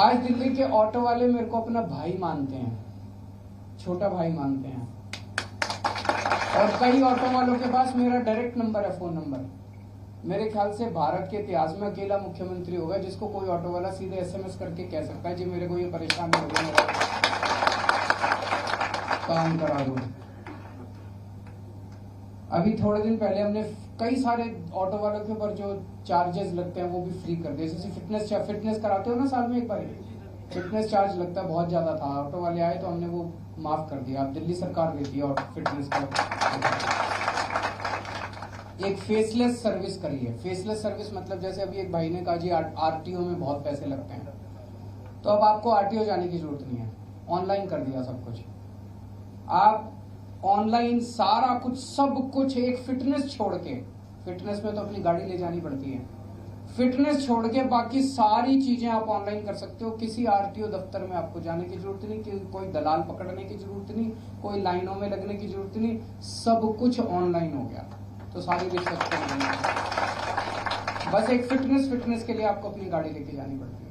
आज दिल्ली के ऑटो वाले मेरे को अपना भाई मानते हैं, छोटा भाई मानते हैं, और कई ऑटो वालों के पास मेरा डायरेक्ट नंबर है, फोन नंबर। मेरे ख्याल से भारत के इतिहास में अकेला मुख्यमंत्री होगा जिसको कोई ऑटो वाला सीधे एसएमएस करके कह सकता है जी मेरे को ये परेशानी हो गई, मेरा काम करा दो। अभी थोड़े दिन पहले हमने कई सारे ऑटो वालों के ऊपर जो चार्जेस लगते हैं वो भी फ्री कर दिए। जैसे फिटनेस कराते हो ना साल में एक बार, फिटनेस चार्ज लगता है, बहुत ज्यादा था, ऑटो वाले आए तो हमने वो माफ कर दिया। अब दिल्ली सरकार देती है और फिटनेस का एक फेसलेस सर्विस करी है। फेसलेस सर्विस मतलब जैसे अभी एक भाई ने कहा जी आरटीओ में बहुत पैसे लगते हैं, तो अब आपको आरटीओ जाने की जरूरत नहीं है, ऑनलाइन कर दिया सब कुछ। आप ऑनलाइन सारा कुछ सब कुछ, एक फिटनेस छोड़ के, फिटनेस में तो अपनी गाड़ी ले जानी पड़ती है, फिटनेस छोड़ के बाकी सारी चीजें आप ऑनलाइन कर सकते हो। किसी आरटीओ दफ्तर में आपको जाने की जरूरत नहीं, कोई दलाल पकड़ने की जरूरत नहीं, कोई लाइनों में लगने की जरूरत नहीं, सब कुछ ऑनलाइन हो गया। तो सारी रिश्वत बस एक फिटनेस के लिए आपको अपनी गाड़ी लेके जानी पड़ती है।